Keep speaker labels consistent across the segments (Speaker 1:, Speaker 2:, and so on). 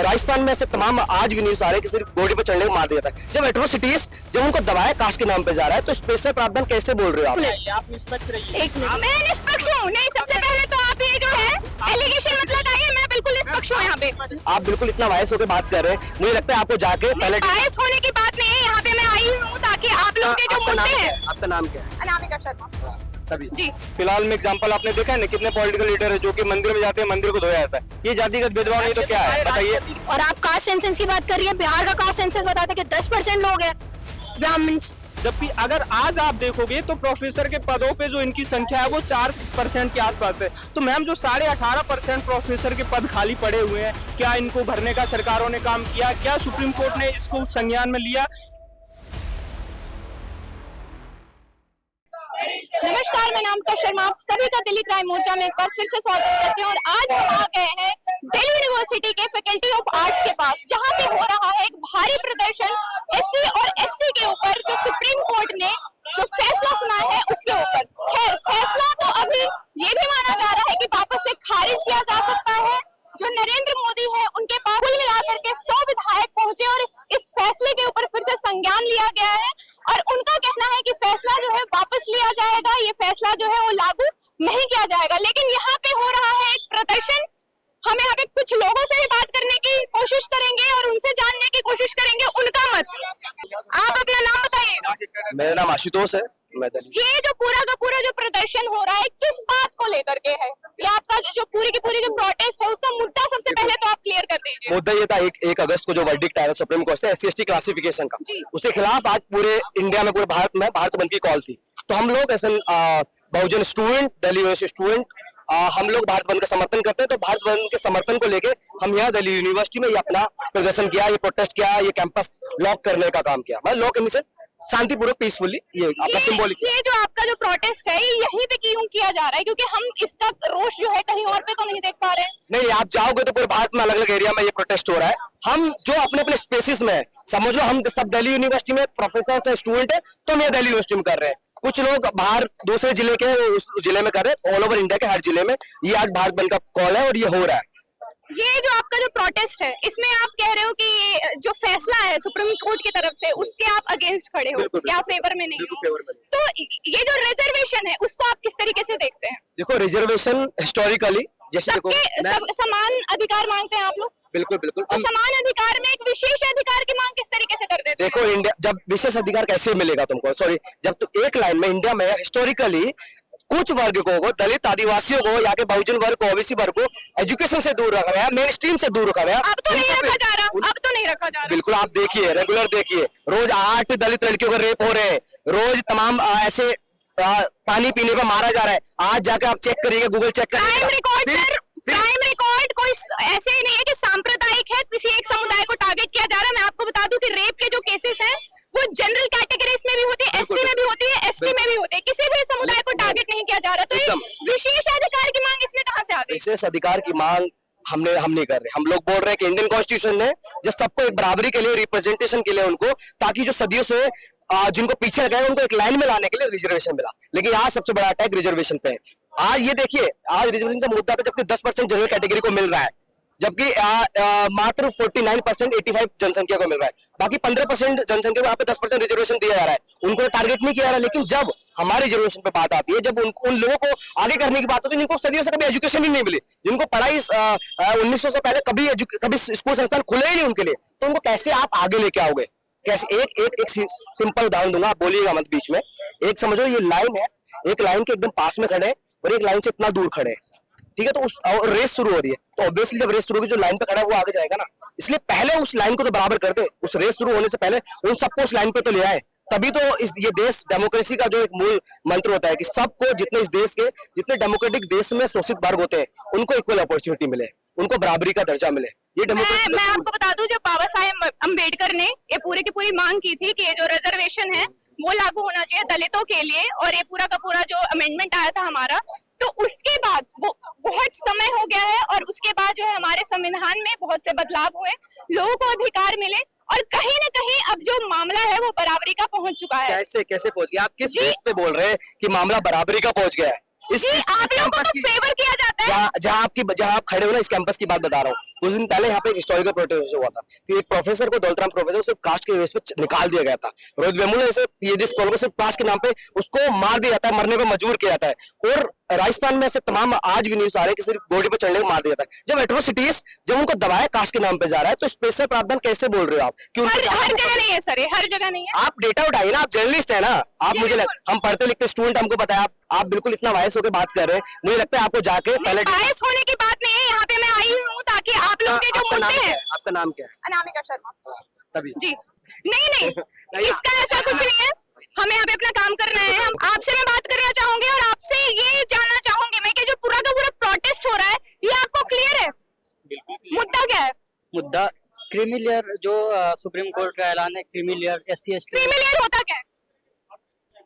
Speaker 1: राजस्थान में ऐसे तमाम आज भी न्यूज आ रहे हैं कि सिर्फ घोड़े पर चढ़ने को मार दिया था। जब एट्रोसिटीज जब उनको दबाया कास्ट के नाम पे जा रहा है, तो स्पेशल प्रावधान कैसे बोल रहे हो
Speaker 2: आप निष्पक्ष रहिए।
Speaker 3: एक मिनट, मैं निष्पक्ष हूँ नहीं। सबसे पहले तो आप ये जो है एलिगेशन मत लगाइए, मैं बिल्कुल निष्पक्ष हूँ यहाँ पे।
Speaker 1: आप बिल्कुल इतना वायस होकर बात कर रहे हैं, मुझे लगता है आपको जाके पहले
Speaker 3: बायस होने की बात नहीं है। यहाँ पे मैं आई हूँ ताकि आप लोग के जो मुद्दे हैं।
Speaker 1: आपका नाम क्या है?
Speaker 3: अनामिका शर्मा
Speaker 1: तभी
Speaker 3: जी।
Speaker 1: फिलहाल में एग्जांपल आपने देखा है ना, कितने पॉलिटिकल लीडर है जो कि मंदिर में जाते हैं, मंदिर को धोया जाता है। ये जातिगत भेदभाव नहीं तो क्या है बताइए।
Speaker 3: और आप कास्ट सेंसस की बात कर रही है। बिहार का कास्ट सेंसस बताता है कि 10% लोग हैं ब्राह्मण्स।
Speaker 2: जबकि अगर आज आप देखोगे तो प्रोफेसर के पदों पे जो इनकी संख्या है वो 4% के आसपास है। तो मैम जो 18.5% प्रोफेसर के पद खाली पड़े हुए हैं, क्या इनको भरने का सरकारों ने काम किया? क्या सुप्रीम कोर्ट ने इसको संज्ञान में लिया?
Speaker 3: नमस्कार, मैं नाम शर्मा, आप सभी का दिल्ली क्राइम मोर्चा में एक बार फिर से स्वागत करते हैं। और आज हम आ गए हैं दिल्ली यूनिवर्सिटी के फैकल्टी ऑफ आर्ट्स के पास, जहां पे हो रहा है एक भारी प्रदर्शन एससी और एसटी के ऊपर, जो सुप्रीम कोर्ट ने जो फैसला सुना है उसके ऊपर। खैर, फैसला तो अभी ये भी माना जा रहा है कि वापस से खारिज किया जा सकता है। जो नरेंद्र मोदी है उनके पास कुल मिलाकर के 100 विधायक पहुंचे और इस फैसले के ऊपर फिर से संज्ञान लिया गया है। और उनका कहना है कि फैसला जो है वापस लिया जाएगा, ये फैसला जो है वो लागू नहीं किया जाएगा। लेकिन यहाँ पे हो रहा है एक प्रदर्शन। हम यहाँ पे कुछ लोगों से भी बात करने की कोशिश करेंगे और उनसे जानने की कोशिश करेंगे उनका मत। आप अपना नाम बताइए।
Speaker 1: मेरा नाम आशुतोष है, मैं दिल्ली।
Speaker 3: ये जो पूरा का पूरा जो प्रदर्शन हो रहा है किस बात को लेकर के है? ये आपका जो पूरी की पूरी जो प्रोटेस्ट है उसका मुद्दा सबसे पहले तो आप क्लियर कर दीजिए।
Speaker 1: मुद्दा ये था 1 अगस्त को जो वर्डिक्ट आया सुप्रीम कोर्ट से SC/ST क्लासिफिकेशन का, उसके खिलाफ आज पूरे इंडिया में, पूरे भारत में भारत बंद की कॉल थी। तो हम लोग ऐसे बहुजन स्टूडेंट, दिल्ली यूनिवर्सिटी स्टूडेंट, हम लोग भारत बंद का समर्थन करते हैं। तो भारत बंद के समर्थन को लेके हम यहाँ दिल्ली यूनिवर्सिटी में ये अपना प्रदर्शन किया, ये प्रोटेस्ट किया, ये कैंपस लॉक करने का काम किया। मतलब लॉक इन द सेंस शांतिपूर्वक, पीसफुली, ये अपना सिंबॉलिक।
Speaker 3: ये जो आपका जो प्रोटेस्ट है यहीं पे क्यों किया जा रहा है? क्योंकि हम इसका रोष जो है कहीं और पे तो नहीं देख पा रहे हैं।
Speaker 1: नहीं, आप जाओगे तो पूरे भारत में अलग अलग एरिया में ये प्रोटेस्ट हो रहा है। हम जो अपने अपने स्पेसिस में है, समझ लो हम सब दिल्ली यूनिवर्सिटी में प्रोफेसर है, स्टूडेंट है, तो हम ये दिल्ली यूनिवर्सिटी में कर रहे हैं। कुछ लोग बाहर दूसरे जिले के उस जिले में कर रहे हैं। ऑल ओवर इंडिया के हर जिले में ये आज भारत बंद का कॉल है और ये हो रहा है।
Speaker 3: ये जो आपका जो प्रोटेस्ट है इसमें आप कह रहे हो कि जो फैसला है सुप्रीम कोर्ट की तरफ से उसके आप अगेंस्ट खड़े हो, उसके आप फेवर में नहीं हो। तो ये जो रिजर्वेशन है उसको आप किस तरीके से देखते हैं?
Speaker 1: देखो, रिजर्वेशन हिस्टोरिकली जैसे
Speaker 3: समान अधिकार मांगते हैं आप लोग।
Speaker 1: बिल्कुल बिल्कुल।
Speaker 3: तो समान अधिकार में एक विशेष अधिकार की मांग किस तरीके से कर देते हैं?
Speaker 1: देखो, इंडिया जब विशेष अधिकार कैसे मिलेगा तुमको? सॉरी, जब तुम एक लाइन में इंडिया में हिस्टोरिकली कुछ वर्ग को, दलित आदिवासियों को, यहाँ के बहुजन वर्ग को, ओबीसी वर्ग को एजुकेशन से दूर रखा गया, मेन स्ट्रीम से दूर रखा गया।
Speaker 3: अब तो नहीं रखा जा रहा, अब तो नहीं रखा जा रहा।
Speaker 1: बिल्कुल, आप देखिए, रेगुलर देखिए, रोज 8 दलित लड़कियों का रेप हो रहे हैं, रोज तमाम ऐसे पानी पीने पर मारा जा रहा है। आज जाकर आप चेक करिएगा, गूगल चेक करिएगा।
Speaker 3: क्राइम रिकॉर्ड कोई ऐसे नहीं है कि सांप्रदायिक है, किसी एक समुदाय को टारगेट किया जा रहा है। मैं आपको बता दूं कि रेप के जो केसेस हैं वो जनरल कैटेगरीज में भी होती है, SC में भी होती है, ST में भी होती है। किसी भी समुदाय को टारगेट नहीं किया जा रहा। तो ये विशेष अधिकार की मांग इसमें कहाँ से आ गई?
Speaker 1: विशेष अधिकार की मांग हम नहीं कर रहे। हम लोग बोल रहे हैं कि इंडियन कॉन्स्टिट्यूशन ने जो सबको एक बराबरी के लिए, रिप्रेजेंटेशन के लिए उनको, ताकि जो सदियों से जिनको पीछे गए उनको एक लाइन में लाने के लिए रिजर्वेशन मिला। लेकिन आज सबसे बड़ा अटैक रिजर्वेशन पे है। आज ये देखिए, आज रिजर्वेशन का मुद्दा था जबकि 10% जनरल कैटेगरी को मिल रहा है, जबकि मात्र 49% 85 जनसंख्या को मिल रहा है। बाकी 15% जनसंख्या को यहाँ पे 10% रिजर्वेशन दिया जा रहा है, उनको टारगेट नहीं किया जा रहा। लेकिन जब हमारे रिजर्वेशन पे बात आती है, जब उन लोगों को आगे करने की बात होती है जिनको सदियों से कभी एजुकेशन ही नहीं मिली, जिनको पढ़ाई 1900 से पहले कभी स्कूल संस्थान खुले ही नहीं उनके लिए, तो उनको कैसे आप आगे लेके आओगे? कैसे? एक सिंपल उदाहरण दूंगा, आप बोलिएगा मत बीच में। एक समझो, ये लाइन है, एक लाइन के एकदम पास में खड़े हैं और एक लाइन से इतना दूर खड़े हैं, ठीक है? तो उस रेस शुरू हो रही है, तो ऑब्वियसली जब रेस शुरू होगी जो लाइन पे खड़ा है वो आगे जाएगा ना। इसलिए पहले उस लाइन को तो बराबर कर दे, उस रेस शुरू होने से पहले उन सबको उस लाइन पे तो ले आए, तभी तो ये देश डेमोक्रेसी का जो एक मूल मंत्र होता है कि सबको, जितने इस देश के जितने डेमोक्रेटिक देश में शोषित वर्ग होते हैं उनको इक्वल अपॉर्चुनिटी मिले, उनको बराबरी का दर्जा मिले। ये डेमोक्रेसी।
Speaker 3: मैं आपको बता दूं, जब बाबा साहेब अम्बेडकर ने ये पूरी की पूरी मांग की थी कि ये जो रिजर्वेशन है वो लागू होना चाहिए दलितों के लिए, और ये पूरा का पूरा जो अमेंडमेंट आया था हमारा, तो उसके बाद वो बहुत समय हो गया है और उसके बाद जो है हमारे संविधान में बहुत से बदलाव हुए, लोगों को अधिकार मिले, और कहीं ना कहीं अब जो मामला है वो बराबरी का पहुंच चुका है।
Speaker 1: कैसे पहुंच गया? आप किस बेस पे बोल रहे हैं कि मामला बराबरी का पहुंच गया है?
Speaker 3: जी, आप लोगों को तो फेवर किया जाता है।
Speaker 1: जहाँ आप खड़े हो ना, इस कैंपस की बात बता रहा हूँ। कुछ दिन पहले यहाँ पे एक हिस्टोरिकल प्रोटेस्ट हुआ था कि एक प्रोफेसर को, दौलत राम प्रोफेसर को सिर्फ कास्ट के बेस पे निकाल दिया गया था। रोहित वेमुला ने पीएचडी स्कॉलर को सिर्फ कास्ट के नाम पे उसको मार दिया जाता है, मरने पे मजबूर किया जाता है। और राजस्थान में ऐसे तमाम आज भी न्यूज आ रहे हैं कि सिर्फ घोड़े पे चढ़ने को मार दिया जाता है। जब एट्रोसिटीज, जब उनको दबाया कास्ट के नाम पे जा रहा है, तो स्पेशल प्रावधान कैसे बोल रहे हो आप कि
Speaker 3: हर जगह नहीं है सर, हर जगह नहीं है।
Speaker 1: आप डेटा उठाइए ना, आप जर्नलिस्ट है ना। आप हम पढ़ते लिखते स्टूडेंट, हमको पता है। आप बिल्कुल इतना वायस होकर बात कर रहे हैं। मुझे लगता है आपको जाके पहले
Speaker 3: बायस होने की बात नहीं है, यहाँ पे मैं आई हूँ ताकि आप लोग के जो मुद्दे हैं।
Speaker 1: आपका नाम क्या है?
Speaker 3: अनामिका शर्मा।
Speaker 1: तभी
Speaker 3: जी नहीं इसका ऐसा कुछ नहीं है, हमें यहाँ पे अपना काम करना है। हम आपसे मैं बात करना चाहूंगी और आपसे ये जानना चाहूंगी मैं कि जो पूरा का पूरा प्रोटेस्ट हो रहा है, ये आपको क्लियर है? मुद्दा क्या है?
Speaker 4: मुद्दा क्रीमी लेयर, जो सुप्रीम कोर्ट का ऐलान है, creamy layer SC ST।
Speaker 3: Creamy layer होता क्या है?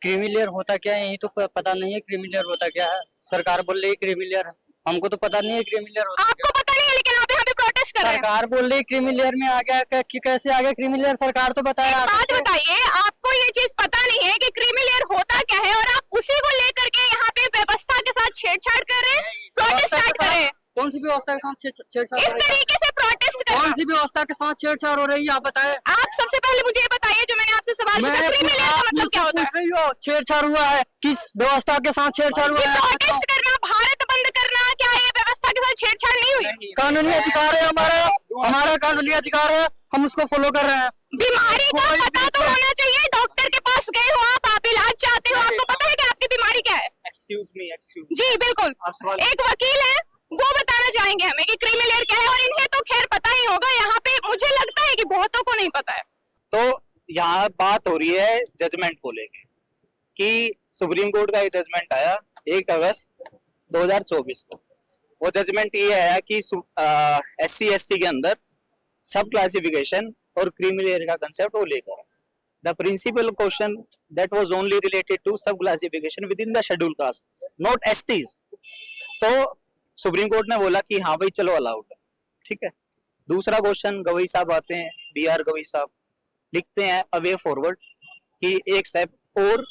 Speaker 4: क्रीमी लेयर होता क्या है, यही तो पता नहीं है क्रीमी लेयर होता क्या है। सरकार बोल रही है क्रीमी लेयर, हमको तो पता नहीं है क्रीमी लेयर होता
Speaker 3: आपको पता नहीं है, लेकिन आप यहाँ पे प्रोटेस्ट कर रहे हैं।
Speaker 4: सरकार बोल रही है क्रीमी लेयर में आ गया कि कैसे आ गया क्रीमी लेयर, सरकार तो बताया।
Speaker 3: बात बताइए, आपको ये चीज पता नहीं है कि क्रीमी लेयर होता क्या है और आप उसी को लेकर के यहाँ पे व्यवस्था के साथ छेड़छाड़ कर रहे हैं, प्रोटेस्ट स्टार्ट कर रहे हैं।
Speaker 4: कौन सी व्यवस्था के साथ छेड़छाड़?
Speaker 3: इस तरीके से प्रोटेस्ट कर,
Speaker 4: कौन सी व्यवस्था के साथ छेड़छाड़ हो रही है, आप बताएं।
Speaker 3: आप सबसे पहले मुझे ये बताइए, जो मैंने आपसे सवाल पूछा, क्रीमी लेयर का मतलब क्या होता है?
Speaker 4: छेड़छाड़ हुआ है, किस व्यवस्था के साथ छेड़छाड़ हुआ है?
Speaker 3: प्रोटेस्ट करना, भारत बंद करना, क्या ये व्यवस्था के साथ छेड़छाड़ नहीं हुई?
Speaker 4: कानूनी अधिकार है हमारा कानूनी अधिकार है, हम उसको फॉलो कर रहे हैं।
Speaker 3: बीमारी का पता तो होना चाहिए। डॉक्टर के पास गए हो आप इलाज चाहते हो, आपको पता है कि आपकी बीमारी क्या है?
Speaker 2: एक्सक्यूज
Speaker 3: जी बिल्कुल, एक वकील है, वो बताना चाहेंगे हमें कि क्रीमी लेयर क्या है। और इन्हें तो खैर पता ही होगा, यहाँ पे मुझे लगता है कि बहुतों को नहीं पता है।
Speaker 5: तो यहाँ बात हो रही है जजमेंट को लेके कि सुप्रीम कोर्ट का एक जजमेंट आया 1 अगस्त 2024 को। वो जजमेंट ये है कि SC ST के अंदर सब क्लासिफिकेशन और क्रीमी लेयर का कंसेप्ट वो लेकर the principal question that was only related to sub classification within the schedule caste, not STs। तो सुप्रीम कोर्ट ने बोला कि हाँ भाई चलो अलाउड है, ठीक है। दूसरा क्वेश्चन गवई साहब आते हैं, BR गवई साहब लिखते हैं अ वे फॉरवर्ड कि एक स्टेप और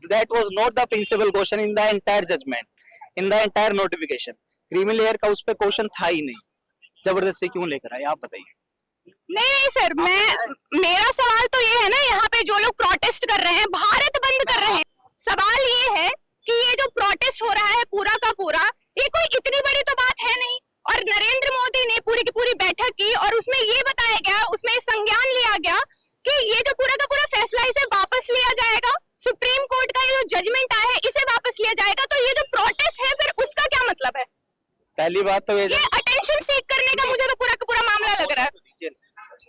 Speaker 5: that was not the principal question in the entire judgment, in the entire notification. Creamy layer का उस पे क्वेश्चन था ही नहीं, जबरदस्ती क्यों लेकर आए आप बताइए।
Speaker 3: नहीं सर, मेरा सवाल तो ये है ना, यहाँ पे जो लोग प्रोटेस्ट कर रहे हैं, भारत बंद कर रहे हैं, सवाल ये है कि ये जो प्रोटेस्ट हो रहा है पूरा का पूरा, ये कोई इतनी बड़ी तो बात है नहीं। और नरेंद्र मोदी ने पूरी की पूरी बैठक की और उसमें ये बताया गया, उसमें संज्ञान लिया गया कि ये जो पूरा का पूरा फैसला इसे वापस लिया जाएगा, सुप्रीम कोर्ट का ये जो जजमेंट आया है इसे वापस लिया जाएगा। तो ये जो प्रोटेस्ट है फिर उसका क्या मतलब है?
Speaker 5: पहली बात तो ये
Speaker 3: अटेंशन सीख करने का मुझे तो पूरा का पूरा मामला लग रहा है।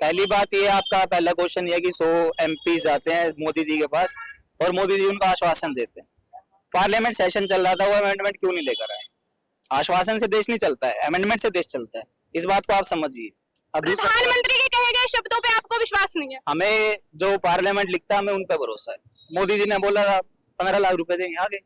Speaker 5: पहली बात ये आपका पहला क्वेश्चन ये है कि 100 MPs आते हैं मोदी जी के पास और मोदी जी उनको आश्वासन देते हैं। पार्लियामेंट सेशन चल रहा था, वो अमेंडमेंट क्यों नहीं लेकर आए? आश्वासन से देश नहीं चलता है, अमेंडमेंट से देश चलता है, इस बात को आप समझिए। अब
Speaker 3: प्रधानमंत्री के कहे गए शब्दों पे आपको विश्वास नहीं है?
Speaker 5: हमें जो पार्लियामेंट लिखता है हमें उन पे भरोसा है। मोदी जी ने बोला था 15 लाख रुपए देंगे, आ गए।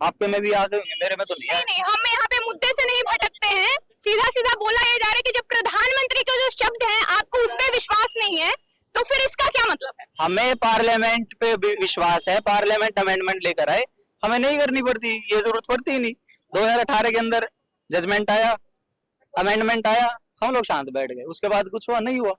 Speaker 5: आपके में भी आ गए, मेरे में तो नहीं है।
Speaker 3: नहीं, हम यहाँ पे मुद्दे से नहीं भटकते हैं, सीधा सीधा बोला ये जा रहा है कि जब प्रधानमंत्री के जो शब्द हैं आपको उस पे विश्वास नहीं है, तो फिर इसका क्या मतलब है?
Speaker 5: हमें पार्लियामेंट पे भी विश्वास है, पार्लियामेंट अमेंडमेंट लेकर आए, हमें नहीं करनी पड़ती, ये जरूरत पड़ती ही नहीं। 2018 के अंदर जजमेंट आया, अमेंडमेंट आया, हम लोग शांत बैठ गए, उसके बाद कुछ हुआ नहीं हुआ।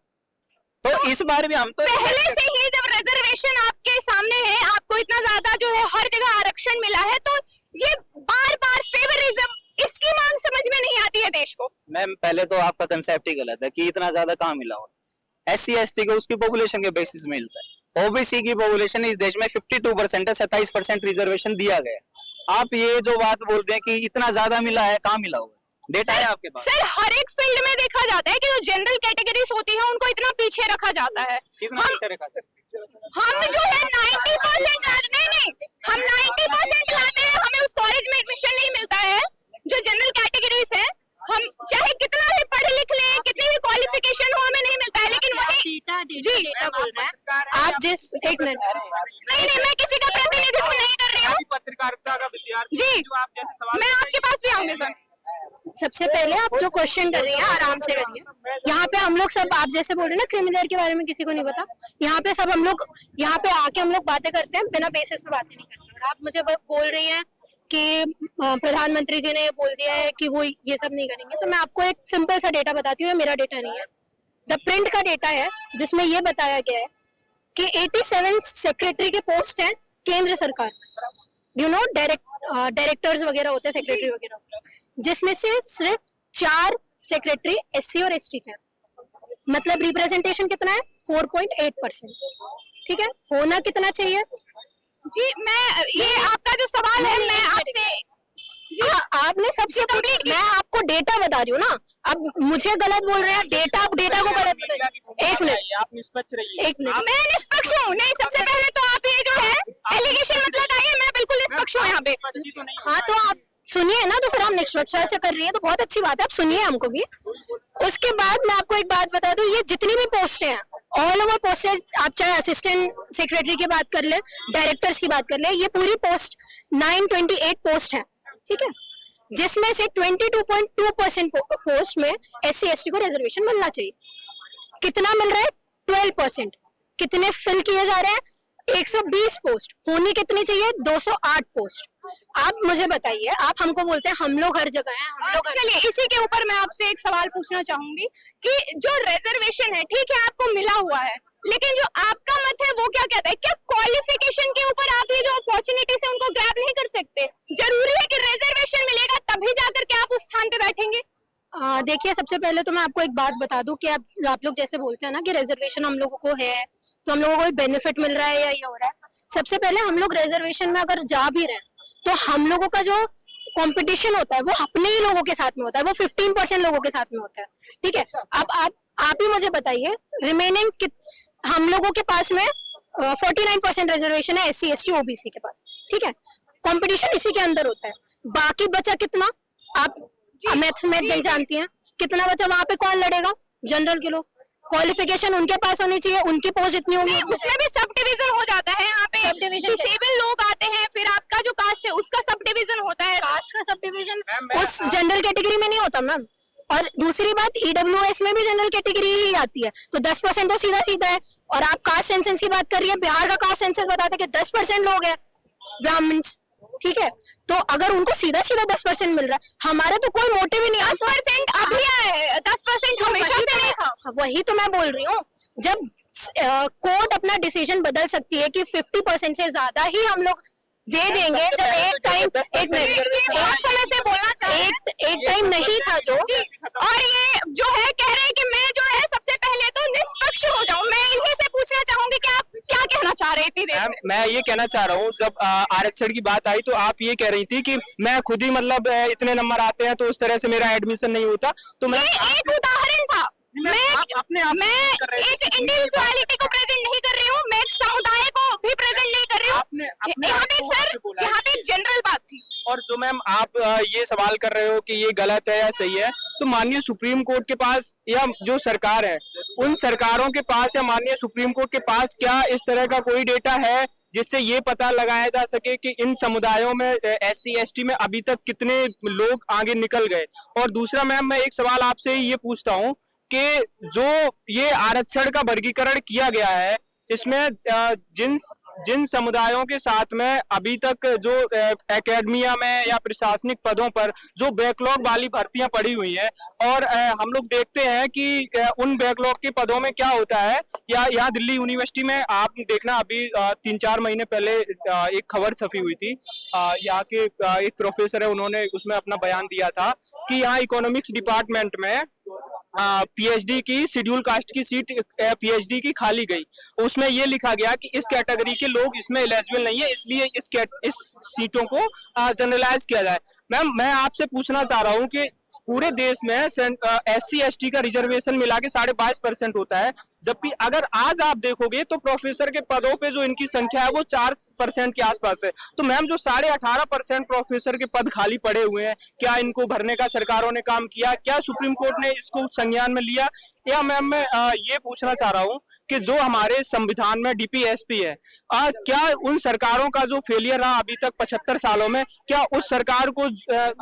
Speaker 5: तो इस बार भी हम तो
Speaker 3: पहले से ही जब रिजर्वेशन आपके सामने है, आपको इतना ज्यादा जो है हर जगह आरक्षण मिला है, तो ये बार बार फेवरिज्म, इसकी मांग समझ में नहीं आती है देश को।
Speaker 5: मैम पहले तो आपका कंसेप्ट ही गलत है कि इतना ज्यादा कहाँ मिला हो। SC ST को उसकी पॉपुलेशन के बेसिस में मिलता है। OBC की पॉपुलेशन इस देश में 52% है, 27% रिजर्वेशन दिया गया। आप ये जो बात बोल रहे हैं कि इतना ज्यादा मिला है, कहाँ मिला हुआ? डेटा है आपके पास?
Speaker 3: सर हर एक फील्ड में देखा जाता है कि जो जनरल कैटेगरीज होती है उनको इतना पीछे रखा जाता है।
Speaker 5: कितना पीछे रखा जाता है?
Speaker 3: हम जो है 90% हम 90% लाते हैं, हमें उस कॉलेज में एडमिशन नहीं मिलता है। जो जनरल कैटेगरीज है, हम चाहे कितना भी पढ़ लिख लें, कितनी भी क्वालिफिकेशन हो, हमें नहीं मिलता है। लेकिन वही
Speaker 6: डेटा बोल रहा है आप जिस एक मिनट
Speaker 3: नहीं, मैं किसी का प्रतिनिधित्व नहीं कर रही हूँ।
Speaker 2: पत्रकारिता का विद्यार्थी
Speaker 3: जी,
Speaker 2: जो आप जैसे सवाल
Speaker 3: मैं आपके पास भी आऊंगी सर।
Speaker 6: सबसे पहले आप जो क्वेश्चन कर रही हैं आराम से करिए। यहाँ पे हम लोग सब, आप जैसे बोल रहे हैं ना क्रिमिनल के बारे में किसी को नहीं पता, यहाँ पे सब हम लोग यहाँ पे आके हम लोग बातें करते हैं, बिना बेसिस पे बातें नहीं करते। और आप मुझे बोल रही हैं कि प्रधानमंत्री जी ने बोल दिया है कि वो ये सब नहीं करेंगे, तो मैं आपको एक सिंपल सा डेटा बताती हूँ, मेरा डेटा नहीं है, द प्रिंट का डेटा है, जिसमें ये बताया गया है कि 87 सेक्रेटरी के पोस्ट हैं केंद्र सरकार में, यू नो डायरेक्टर्स वगैरह होते हैं, सेक्रेटरी वगैरह होते हैं, जिसमें से सिर्फ 4 सेक्रेटरी SC और ST के हैं। मतलब रिप्रेजेंटेशन कितना है? 4.8%। ठीक है, होना कितना चाहिए?
Speaker 3: जी मैं ये आपका जो सवाल है मैं आपसे
Speaker 6: जी आपने सबसे कंप्लीट, मैं आपको डेटा बता रही हूँ ना, अब मुझे गलत बोल रहे हैं, डेटा को गलत बता रहे हैं। एक मिनट,
Speaker 2: आप निष्पक्ष रहिए।
Speaker 6: एक मिनट,
Speaker 3: मैं निष्पक्ष हूँ। नहीं, सबसे पहले तो आप ये जो है एलिगेशन मत लगाइए, मैं बिल्कुल निष्पक्ष हूँ यहाँ पे।
Speaker 6: हाँ तो आप सुनिए ना, तो फिर हम निष्पक्षता से कर रही है तो बहुत अच्छी बात है, आप सुनिए हमको भी। उसके बाद मैं आपको एक बात बता दूं, ये जितनी भी पोस्ट हैं, ऑल ओवर पोस्टेज, आप चाहे असिस्टेंट सेक्रेटरी की बात कर ले, डायरेक्टर्स की बात कर ले, ये पूरी पोस्ट 928 पोस्ट है, ठीक है, जिसमें से 22.2% पोस्ट में SC ST को रिजर्वेशन मिलना चाहिए। कितना मिल रहा है? 12%। कितने फिल किए जा रहे हैं? 120 पोस्ट। होनी कितनी चाहिए? 208 पोस्ट। आप मुझे बताइए, आप हमको बोलते हैं हम लोग हर जगह हैं, हम लोग
Speaker 3: चलिए इसी के ऊपर मैं आपसे एक सवाल पूछना चाहूंगी कि जो रिजर्वेशन है, ठीक है आपको मिला हुआ है, लेकिन जो आपका मत है वो क्या कहता है? क्या क्वालिफिकेशन के ऊपर आप ये जो अपॉर्चुनिटीज है उनको ग्रैब नहीं कर सकते? जरूरी है कि रिजर्वेशन मिलेगा तभी जाकर के आप उस स्थान पे बैठेंगे?
Speaker 6: देखिए, सबसे पहले तो मैं आपको एक बात बता दूं कि आप लोग जैसे बोलते हैं ना कि रिजर्वेशन हम लोगों को है तो हम लोगों को बेनिफिट मिल रहा है या ये हो रहा है। सबसे पहले हम लोग रिजर्वेशन में अगर जा भी रहे हैं तो हम लोगों का जो कंपटीशन होता है वो अपने ही लोगों के साथ में होता है, वो 15% लोगों के साथ में होता है, ठीक है। अब आप ही मुझे बताइए, रिमेनिंग हम लोगों के पास में 49% रिजर्वेशन है SC ST OBC के पास, ठीक है। कंपटीशन इसी के अंदर होता है। बाकी बचा कितना? आप मैथ जानती हैं, कितना बचा? वहां पे कौन लड़ेगा? जनरल के लोग। क्वालिफिकेशन उनके पास होनी चाहिए, उनकी पोस्ट जितनी होगी।
Speaker 3: उसमें भी सब डिवीजन हो जाता है, यहाँ पे
Speaker 6: सब डिवीजन
Speaker 3: डिसेबल लोग आते हैं, फिर आपका जो कास्ट है उसका सब डिवीजन होता है।
Speaker 6: कास्ट का सब डिवीजन उस जनरल कैटेगरी में नहीं होता मैम। और दूसरी बात, EWS में भी जनरल कैटेगरी ही आती है, तो 10% तो सीधा सीधा है। और आप कास्ट सेंसस की बात कर रही है, बिहार का कास्ट सेंसस बताता है कि 10% लोग हैं ब्राह्मण्स, ठीक है। तो अगर उनको सीधा सीधा 10% मिल रहा है, हमारा तो कोई मोटिव ही नहीं।
Speaker 3: 10% अब लिया है, 10% हमेशा से नहीं था।
Speaker 6: वही तो मैं बोल रही हूँ, जब कोर्ट अपना डिसीजन बदल सकती है कि 50% से ज्यादा ही हम लोग दे देंगे, जब एक टाइम एक टाइम नहीं था जो,
Speaker 3: और ये जो है कह रहे हैं कि मैं जो है सबसे पहले तो निष्पक्ष हो जाऊं। मैं इन्हीं से पूछना चाहूंगी कि आप क्या कहना चाह रही थी?
Speaker 2: मैं ये कहना चाह रहा हूँ, जब आरक्षण की बात आई तो आप ये कह रही थी कि मैं खुद ही मतलब इतने नंबर आते हैं तो उस तरह से मेरा एडमिशन नहीं होता। तो मैं
Speaker 3: एक उदाहरण था, मैं एक इंडिविजुअलिटी को प्रेजेंट नहीं कर रही हूँ, मैं एक समुदाय को भी प्रेजेंट नहीं कर रही हूँ। यहाँ पे सर, यहाँ पे जनरल बात थी।
Speaker 2: और जो मैम आप ये सवाल कर रहे हो कि ये गलत है या सही है, तो माननीय सुप्रीम कोर्ट के पास या जो सरकार है उन सरकारों के पास या माननीय सुप्रीम कोर्ट के पास क्या इस तरह का कोई डेटा है जिससे ये पता लगाया जा सके कि इन समुदायों में SC ST में अभी तक कितने लोग आगे निकल गए? और दूसरा मैम, मैं एक सवाल आपसे ये पूछता हूँ कि जो ये आरक्षण का वर्गीकरण किया गया है, इसमें जिन समुदायों के साथ में अभी तक जो एकेडमिया में या प्रशासनिक पदों पर जो बैकलॉग वाली भर्तियां पड़ी हुई हैं, और हम लोग देखते हैं कि उन बैकलॉग के पदों में क्या होता है, या यहाँ दिल्ली यूनिवर्सिटी में आप देखना, अभी 3-4 महीने पहले एक खबर छपी हुई थी, यहाँ के एक प्रोफेसर है, उन्होंने उसमें अपना बयान दिया था कि यहाँ इकोनॉमिक्स डिपार्टमेंट में PhD की शेड्यूल कास्ट की सीट PhD की खाली गई। उसमें ये लिखा गया कि इस कैटेगरी के लोग इसमें एलिजिबल नहीं है, इसलिए इस सीटों को जनरलाइज किया जाए। मैम, मैं आपसे पूछना चाह रहा हूँ कि पूरे देश में SC ST का रिजर्वेशन मिला के 22.5% होता है, जबकि अगर आज आप देखोगे तो प्रोफेसर के पदों पे जो इनकी संख्या है वो 4% के आसपास है। तो मैम, जो 18.5% प्रोफेसर के पद खाली पड़े हुए हैं, क्या इनको भरने का सरकारों ने काम किया? क्या सुप्रीम कोर्ट ने इसको संज्ञान में लिया? या मैम मैं ये पूछना चाह रहा हूँ कि जो हमारे संविधान में डीपीएसपी है, क्या उन सरकारों का जो फेलियर रहा अभी तक 75 सालों में, क्या उस सरकार को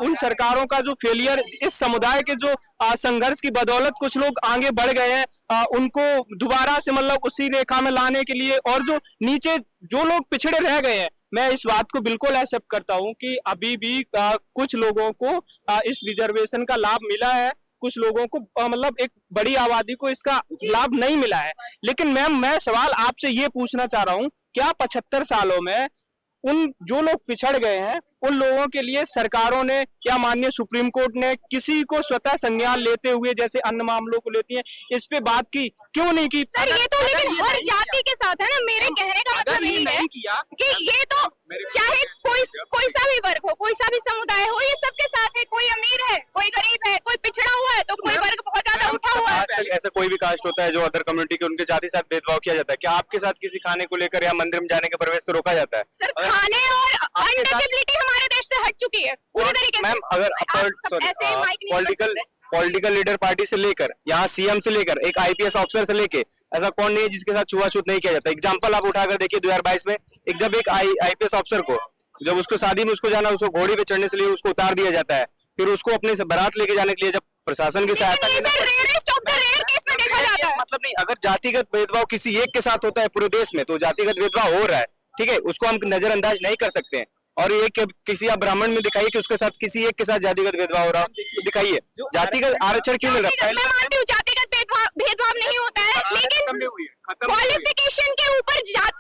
Speaker 2: उन सरकारों का जो फेलियर इस समुदाय के जो संघर्ष की बदौलत कुछ लोग आगे बढ़ गए हैं, उनको दोबारा से मतलब उसी रेखा में लाने के लिए, और जो नीचे जो लोग पिछड़े रह गए हैं, मैं इस बात को बिल्कुल एक्सेप्ट करता हूं कि अभी भी कुछ लोगों को इस रिजर्वेशन का लाभ मिला है, कुछ लोगों को मतलब एक बड़ी आबादी को इसका लाभ नहीं मिला है। लेकिन मैम मैं सवाल आपसे ये पूछना चाह रहा हूं, क्या 75 सालों में उन जो लोग पिछड़ गए हैं उन लोगों के लिए सरकारों ने या माननीय सुप्रीम कोर्ट ने किसी को स्वतः संज्ञान लेते हुए, जैसे अन्य मामलों को लेती है, इस पे बात की क्यों नहीं की?
Speaker 3: सर ये तो लेकिन हर जाति के साथ है ना, मेरे कहने का मतलब यही है कि ये तो चाहे कोई सा भी वर्ग हो, कोई सा भी समुदाय हो, ये सबके साथ है। कोई अमीर है, कोई गरीब है, कोई पिछड़ा हुआ है, तो कोई वर्ग बहुत ज्यादा उठा हुआ है।
Speaker 7: आजकल ऐसा कोई भी कास्ट होता है जो अदर कम्युनिटी के, उनके जाति साथ भेदभाव किया जाता है। क्या आपके साथ किसी खाने को लेकर या मंदिर में जाने के प्रवेश से रोका जाता है?
Speaker 3: सर खाने और अनटचेबिलिटी हमारे देश से हट चुकी है पूरी तरीके से।
Speaker 7: मैम अगर पॉलिटिकल लीडर पार्टी से लेकर यहाँ सीएम से लेकर एक आईपीएस ऑफिसर से लेके ऐसा कौन नहीं है जिसके साथ छुआछूत नहीं किया जाता। एग्जांपल आप उठाकर देखिए 2022 में जब एक आईपीएस ऑफिसर को, जब उसको शादी में उसको जाना, उसको घोड़ी पे चढ़ने से लिए उसको उतार दिया जाता है, फिर उसको अपने से बारात लेके जाने के लिए जब प्रशासन की सहायता मतलब नहीं, अगर जातिगत भेदभाव किसी एक के साथ होता है पूरे देश में, तो जातिगत भेदभाव हो रहा है, ठीक है, उसको हम नजरअंदाज नहीं कर सकते हैं। और ये किसी आप ब्राह्मण में दिखाइए कि उसके साथ किसी एक के साथ जातिगत भेदभाव हो रहा है, तो दिखाइए जातिगत आरक्षण क्यों मिल रहा है?
Speaker 3: मैं मानती हूँ जातिगत भेदभाव नहीं होता है, लेकिन क्वालिफिकेशन के ऊपर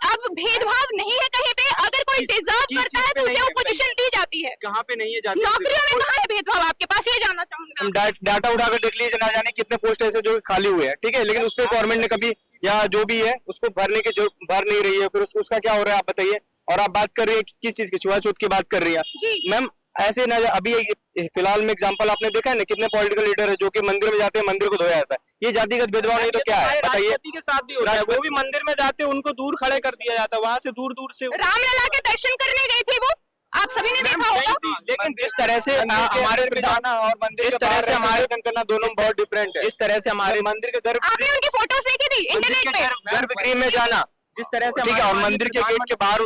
Speaker 3: अब भेदभाव नहीं है कहीं पे। अगर कोई डिजर्व करता है तो उसे वो पोजीशन दी जाती है।
Speaker 7: कहाँ पे नहीं है
Speaker 3: नौकरियों में कहाँ है भेदभाव आपके पास, ये जानना चाहूंगा।
Speaker 7: हम डाटा उठाकर देख लीजिए, ना जाने कितने पोस्ट ऐसे जो खाली हुए हैं, ठीक है, लेकिन उस पर गवर्नमेंट ने कभी या जो भी है उसको भर नहीं रही है, फिर उसका क्या हो रहा है आप बताइए। और आप बात कर रही है किस चीज की, छुआछूत की बात कर रही है मैम। ऐसे ना अभी फिलहाल में एग्जांपल आपने देखा है ना, कितने पॉलिटिकल लीडर है जो कि मंदिर में जाते हैं, मंदिर को धोया जाता है। ये जातिगत भेदभाव नहीं तो क्या है बताइए?
Speaker 2: के साथ भी होता है, वो भी मंदिर में जाते हैं, उनको दूर खड़े कर दिया जाता है, वहां से दूर से।
Speaker 3: रामलला के दर्शन करने गई थी वो, आप सभी ने देखा होगा।
Speaker 2: लेकिन जिस तरह से हमारे
Speaker 7: जाना और मंदिर
Speaker 2: जिस तरह से हमारे
Speaker 7: करना दोनों बहुत डिफरेंट है।
Speaker 2: जिस तरह से हमारे
Speaker 7: मंदिर के
Speaker 3: आपने उनकी फोटोज देखी थी इंटरनेट पे,
Speaker 7: गर्भगृह में जाना,
Speaker 2: जिस तरह से
Speaker 7: ठीक है, और मंदिर के गेट के बाहर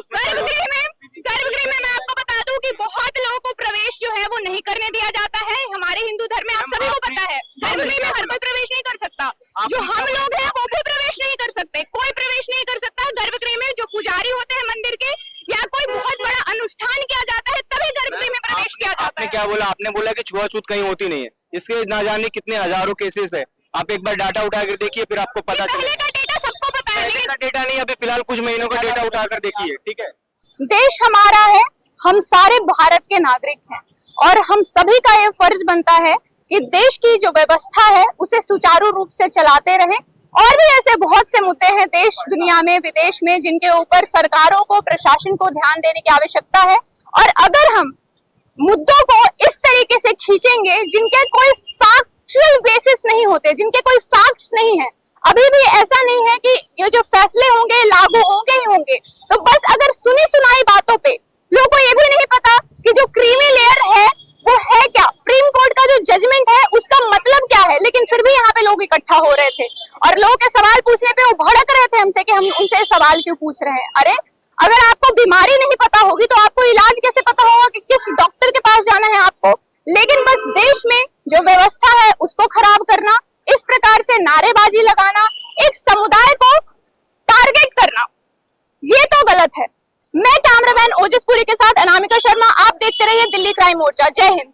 Speaker 3: गर्भगृह में मैं आपको बता दूं कि बहुत लोगों को प्रवेश जो है वो नहीं करने दिया जाता है हमारे हिंदू धर्म में, आप सभी को पता है। गर्भगृह में हर कोई प्रवेश नहीं कर सकता, जो हम लोग हैं वो भी प्रवेश नहीं कर सकते, कोई प्रवेश नहीं कर सकता गर्भगृह में। जो पुजारी होते हैं मंदिर के या कोई बहुत बड़ा अनुष्ठान किया जाता है तभी गर्भगृह में प्रवेश किया जाता है।
Speaker 7: आपने क्या बोला? आपने बोला कि छुआछूत कहीं होती नहीं है। इसके ना जाने कितने हजारों केसेस है, आप एक बार डाटा उठाकर देखिए, फिर आपको पता चलेगा।
Speaker 3: पहले का डेटा सबको पता है,
Speaker 7: पहले का डेटा नहीं, अभी फिलहाल कुछ महीनों का डेटा उठाकर देखिए, ठीक है।
Speaker 3: देश हमारा है, हम सारे भारत के नागरिक हैं और हम सभी का ये फर्ज बनता है कि देश की जो व्यवस्था है उसे सुचारू रूप से चलाते रहें। और भी ऐसे बहुत से मुद्दे हैं देश दुनिया में विदेश में जिनके ऊपर सरकारों को, प्रशासन को ध्यान देने की आवश्यकता है। और अगर हम मुद्दों को इस तरीके से खींचेंगे जिनके कोई फैक्चुअल बेसिस नहीं होते, जिनके कोई फैक्ट्स नहीं है, अभी भी ऐसा नहीं है कि ये जो फैसले होंगे लागू होंगे ही होंगे, तो बस अगर सुनी सुनाई बातों पे लोगों को ये भी नहीं पता कि जो क्रीमी लेयर है वो है क्या, सुप्रीम कोर्ट का जो जजमेंट है उसका मतलब क्या है। लेकिन फिर भी यहाँ पे लोग इकट्ठा हो रहे थे और लोगों के सवाल पूछने पे वो भड़क रहे थे हमसे कि हम उनसे सवाल क्यों पूछ रहे हैं। अरे अगर आपको बीमारी नहीं पता होगी तो आपको इलाज कैसे पता होगा कि किस डॉक्टर के पास जाना है आपको। लेकिन बस देश में जो व्यवस्था है उसको खराब करना, इस प्रकार से नारेबाजी लगाना, एक समुदाय को टारगेट करना, ये तो गलत है। मैं कैमरामैन ओजसपुरी के साथ अनामिका शर्मा, आप देखते रहिए दिल्ली क्राइम मोर्चा। जय हिंद।